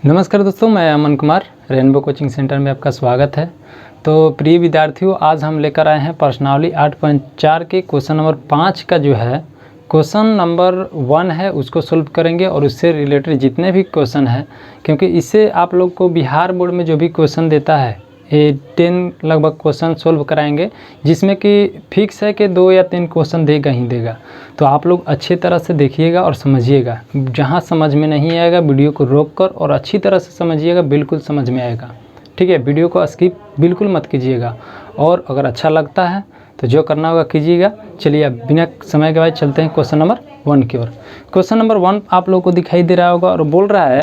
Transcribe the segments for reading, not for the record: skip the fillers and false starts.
नमस्कार दोस्तों, मैं Aman Kumar rainbow coaching centre में आपका स्वागत है। तो प्रिय विद्यार्थियों, आज हम लेकर आए हैं प्रश्नावली 8.4 के क्वेश्चन नंबर 5 का जो है क्वेश्चन नंबर 1 है उसको सोल्व करेंगे और उससे रिलेटेड जितने भी क्वेश्चन हैं, क्योंकि इससे आप लोग को बिहार बोर्ड में जो भी क्वेश्चन देता है ये 10 लगभग क्वेश्चन सोल्व कराएंगे, जिसमें कि फिक्स है कि 2 या 3 क्वेश्चन देगा ही देगा। तो आप लोग अच्छी तरह से देखिएगा और समझिएगा। जहां समझ में नहीं आएगा वीडियो को रोककर और अच्छी तरह से समझिएगा, बिल्कुल समझ में आएगा। ठीक है, वीडियो को स्किप बिल्कुल मत कीजिएगा और अगर अच्छा लगता है तो जो करना होगा कीजिएगा। चलिए अब बिना समय गवाए चलते हैं क्वेश्चन नंबर 1 की ओर। क्वेश्चन नंबर 1 आप लोगों को दिखाई दे रहा होगा और बोल रहा है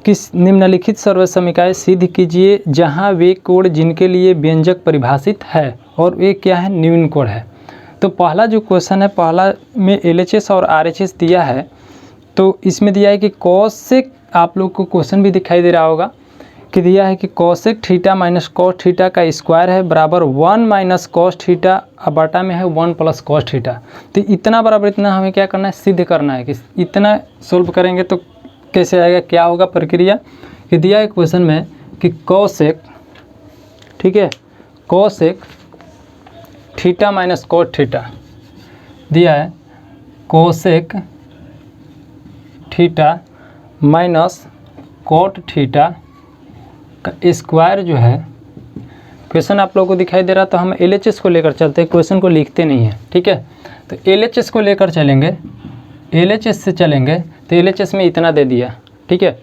कि निम्नलिखित सर्वसमीकाएं सिद्ध कीजिए जहां वे कोड जिनके लिए व्यंजक परिभाषित है और वे क्या है, न्यून कोड है। तो पहला जो क्वेश्चन है, पहला में LHS और RHS दिया है। तो इसमें दिया है कि कॉसेक, आप लोग को क्वेश्चन भी दिखाई दे रहा होगा कि दिया है कि cosec theta minus cos theta का स्क्वायर है बराबर 1 माइनस कॉस थीटा, बटा में है 1 प्लस कॉस थीटा। तो इतना बराबर इतना हमें क्या करना है, सिद्ध करना है कि इतना सोल्व करेंगे तो कैसे आएगा, क्या होगा प्रक्रिया। कि दिया है क्वेश्चन में कि कॉसेक, ठीक है, cosec theta minus cot theta दिया है। Cosec theta minus cot theta का स्क्वायर जो है, क्वेश्चन आप लोगों को दिखाई दे रहा। तो हम LHS को लेकर चलते हैं, क्वेश्चन को लिखते नहीं हैं। ठीक है, तो LHS को लेकर चलेंगे, LHS से चलेंगे तो LHS में इतना दे दिया। ठीक है,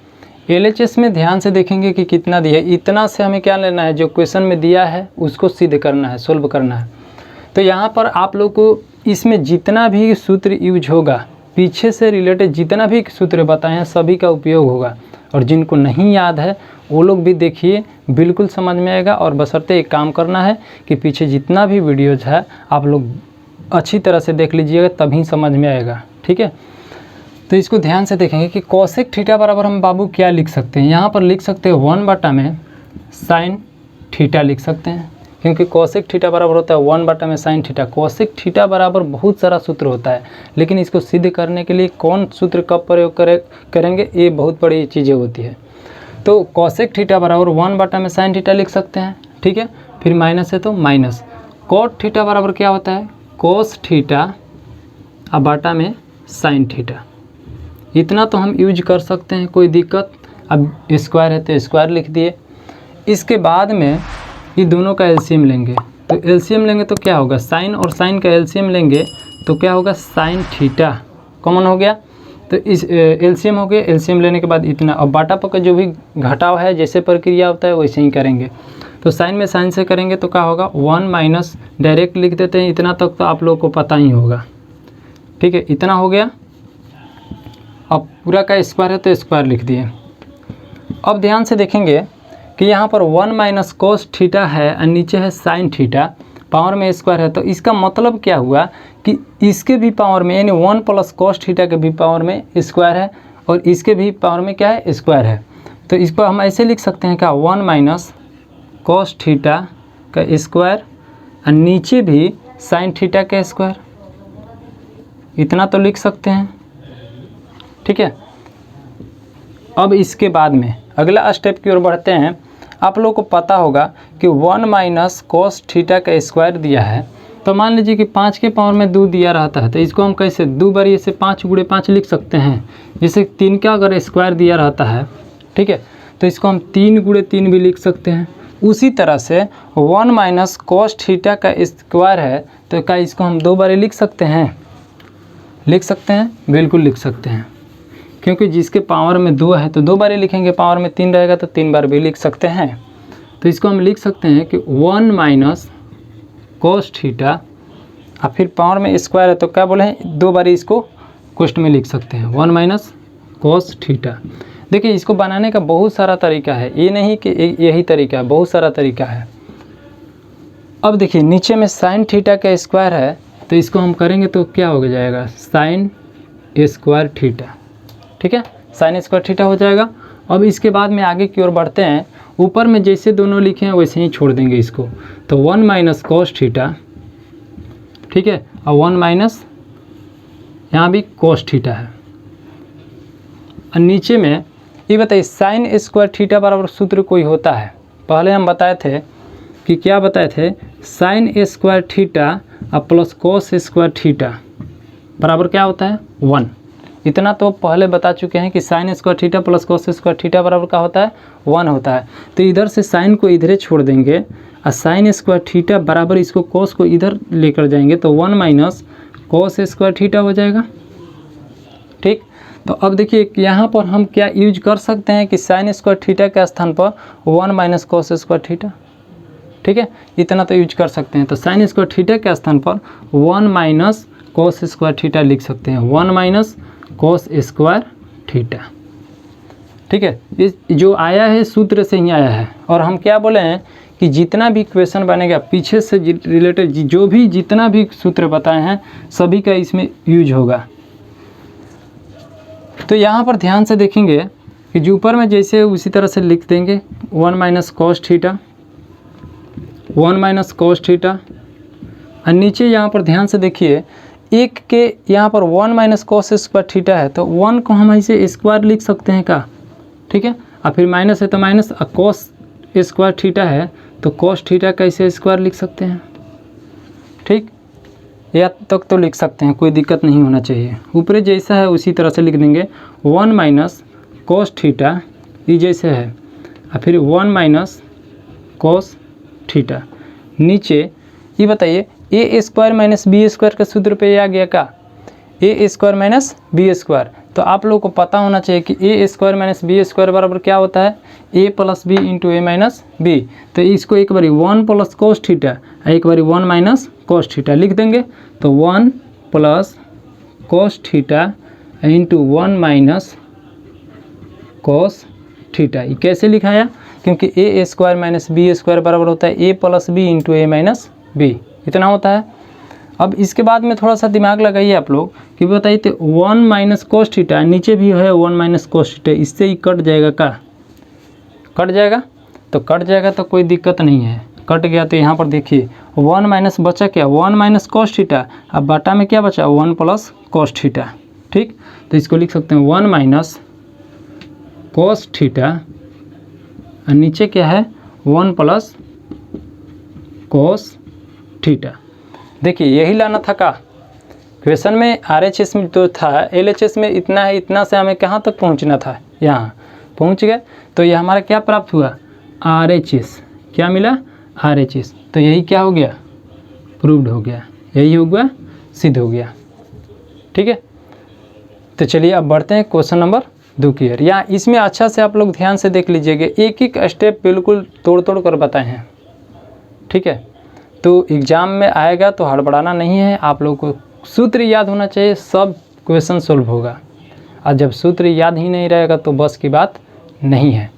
LHS में ध्यान से देखेंगे कि कितना दिया है। इतना से हमें क्या लेना है, जो क्वेश्चन में दिया है उसको सिद्ध करना है, सोल्व करना है। तो यहाँ पर आप लोग को इसमें जितना भी सूत्र यूज होगा, पीछे से रिलेटेड जितना भी सूत्र बताए हैं सभी का उपयोग होगा। और जिनको नहीं याद है वो लोग भी देखिए, बिल्कुल समझ में आएगा। और बशर्ते एक काम करना है कि पीछे जितना भी वीडियोज़ है आप लोग अच्छी तरह से देख लीजिएगा, तभी समझ में आएगा। ठीक है, तो इसको ध्यान से देखेंगे कि कॉसेक थीटा बराबर हम बाबू क्या लिख सकते हैं। यहाँ पर लिख सकते हैं 1 बटा में साइन थीटा लिख सकते हैं, क्योंकि कॉसेक थीटा बराबर होता है 1 बटा में साइन थीटा। कॉसेक थीटा बराबर बहुत सारा सूत्र होता है, लेकिन इसको सिद्ध करने के लिए कौन सूत्र कब प्रयोग करेंगे, ये बहुत बड़ी चीज़ें होती है। तो कॉसेक थीटा बराबर 1 बटा में साइन थीटा लिख सकते हैं। ठीक है, फिर माइनस है तो माइनस। कॉट थीटा बराबर क्या होता है, कोस थीटा अब बटा में साइन थीटा। इतना तो हम यूज कर सकते हैं, कोई दिक्कत। अब स्क्वायर है तो स्क्वायर लिख दिए। इसके बाद में ये दोनों का एलसीएम लेंगे। तो एलसीएम लेंगे तो क्या होगा, साइन और साइन का एलसीएम लेंगे तो क्या होगा, साइन थीटा कॉमन हो गया। तो इस एलसीएम हो गया। एलसीएम लेने के बाद इतना, और बाटा पर जो भी घटाव है जैसे प्रक्रिया होता है वैसे ही करेंगे। तो साइन में साइन से करेंगे तो क्या होगा, 1 माइनस, डायरेक्ट लिख देते हैं। इतना तक तो आप लोग को पता ही होगा। ठीक है, इतना हो गया। अब पूरा का स्क्वायर है तो स्क्वायर लिख दिए। अब ध्यान से देखेंगे कि यहाँ पर 1 माइनस कोस थीटा है और नीचे है साइन थीटा, पावर में स्क्वायर है। तो इसका मतलब क्या हुआ कि इसके भी पावर में, यानी 1 प्लस कोस थीटा के भी पावर में स्क्वायर है और इसके भी पावर में क्या है, स्क्वायर है। तो इसको हम ऐसे लिख सकते हैं क्या, 1 माइनस कोस थीटा का स्क्वायर और नीचे भी साइन थीटा का स्क्वायर। इतना तो लिख सकते हैं। ठीक है, अब इसके बाद में अगला स्टेप की ओर बढ़ते हैं। आप लोगों को पता होगा कि 1 माइनस कोस थीटा का स्क्वायर दिया है। तो मान लीजिए कि 5 के पावर में 2 दिया रहता है, तो इसको हम कैसे 2 बार ऐसे 5 गुणे 5 लिख सकते हैं। जैसे 3 का अगर स्क्वायर दिया रहता है, ठीक है, तो इसको हम 3 गुणे 3 भी लिख सकते हैं। उसी तरह से 1 माइनस कोस थीटा का स्क्वायर है, तो क्या इसको हम 2 बार लिख सकते हैं, लिख सकते हैं, बिल्कुल लिख सकते हैं। क्योंकि जिसके पावर में 2 है तो 2 बार ही लिखेंगे, पावर में 3 रहेगा तो 3 बार भी लिख सकते हैं। तो इसको हम लिख सकते हैं कि 1 माइनस कोस थीटा, और फिर पावर में स्क्वायर है तो क्या बोले हैं, 2 बार इसको कोष्ट में लिख सकते हैं, 1 माइनस कोस थीटा। देखिए इसको बनाने का बहुत सारा तरीका है, ये नहीं कि यही तरीका है, बहुत सारा तरीका है। अब देखिए नीचे में साइन थीटा का स्क्वायर है, तो इसको हम करेंगे तो क्या हो जाएगा, साइन स्क्वायर थीटा। ठीक है, साइन स्क्वायर थीटा हो जाएगा। अब इसके बाद में आगे की ओर बढ़ते हैं। ऊपर में जैसे दोनों लिखे हैं वैसे ही छोड़ देंगे इसको। तो 1 माइनस कोस थीटा, ठीक है, और 1 माइनस यहाँ भी कोस थीटा है। और नीचे में ये बताइए साइन स्क्वायर थीटा बराबर सूत्र कोई होता है, पहले हम बताए थे कि क्या बताए थे, साइन स्क्वायर थीटा और प्लस कोस स्क्वायर थीटा बराबर क्या होता है 1। इतना तो पहले बता चुके हैं कि sine square theta plus cos square theta बराबर क्या होता है 1 होता है। तो इधर से साइन को इधरे छोड़ देंगे और साइन स्क्वायर थीटा बराबर इसको कोस को इधर लेकर जाएंगे तो 1 माइनस कोस स्क्वायर थीटा हो जाएगा। ठीक, तो अब देखिए यहाँ पर हम क्या यूज कर सकते हैं कि साइन स्क्वायर थीटा के स्थान पर 1 माइनस कोस स्क्वायर थीटा। ठीक है, इतना तो यूज कर सकते हैं। तो साइन स्क्वायर थीटा के स्थान पर 1 माइनस कोस स्क्वायर थीटा लिख सकते हैं, 1 माइनस कोस स्क्वायर थीटा। ठीक है, इस जो आया है सूत्र से ही आया है। और हम क्या बोले हैं कि जितना भी क्वेश्चन बनेगा पीछे से रिलेटेड जो भी जितना भी सूत्र बताए हैं सभी का इसमें यूज होगा। तो यहाँ पर ध्यान से देखेंगे कि जो ऊपर में जैसे उसी तरह से लिख देंगे 1 minus cos theta, 1 minus cos theta. और नीचे यहाँ पर ध्यान से देखिए एक के यहाँ पर 1 माइनस कोस स्क्वायर थीटा है तो 1 को हम ऐसे स्क्वायर लिख सकते हैं का। ठीक है, और फिर माइनस है तो माइनस, और कोस स्क्वायर थीटा है तो कोस थीटा कैसे स्क्वायर लिख सकते हैं। ठीक, या तक तो लिख सकते हैं, कोई दिक्कत नहीं होना चाहिए। ऊपर जैसा है उसी तरह से लिख देंगे 1 माइनस कोस थीटा ये जैसे है, और फिर 1 माइनस कोस थीटा। नीचे ये बताइए ए स्क्वायर माइनस बी स्क्वायर का सूत्र पे आ गया का, ए स्क्वायर माइनस बी स्क्वायर। तो आप लोगों को पता होना चाहिए कि ए स्क्वायर माइनस बी स्क्वायर बराबर क्या होता है, ए प्लस बी इंटू ए माइनस बी। तो इसको एक बारी 1 प्लस कोस थीटा, एक बारी 1 माइनस कोस थीटा लिख देंगे। तो 1 plus cos theta into 1 minus cos theta. ये कैसे लिखाया, क्योंकि ए स्क्वायर माइनस बी स्क्वायर बराबर होता है ए प्लस बी इंटू ए माइनस बी, इतना होता है। अब इसके बाद में थोड़ा सा दिमाग लगाइए आप लोग कि बताइए तो 1 माइनस कोस थीटा, नीचे भी है 1 माइनस कोस थीटा, इससे ही कट जाएगा का, कट जाएगा। तो कट जाएगा तो कोई दिक्कत नहीं है, कट गया तो यहाँ पर देखिए 1 माइनस बचा क्या, 1 माइनस कोस थीटा, अब बाटा में क्या बचा 1 प्लस कोस थीटा। ठीक, तो इसको लिख सकते हैं 1 माइनस कोस थीटा, और नीचे क्या है 1 प्लस कोस थीटा। देखिए यही लाना था का, क्वेश्चन में RHS में तो था, LHS में इतना है, इतना से हमें कहाँ तक पहुँचना था, यहाँ पहुँच गए। तो ये हमारा क्या प्राप्त हुआ RHS, क्या मिला RHS। तो यही क्या हो गया, प्रूव्ड हो गया, यही हो गया, सिद्ध हो गया। ठीक है, तो चलिए अब बढ़ते हैं क्वेश्चन नंबर 2 की ओर। यहाँ इसमें अच्छा से आप लोग ध्यान से देख लीजिएगा, एक एक स्टेप बिल्कुल तोड़ तोड़ कर बताए हैं। ठीक है, तो एग्ज़ाम में आएगा तो हड़बड़ाना नहीं है, आप लोगों को सूत्र याद होना चाहिए, सब क्वेश्चन सोल्व होगा। और जब सूत्र याद ही नहीं रहेगा तो बस की बात नहीं है।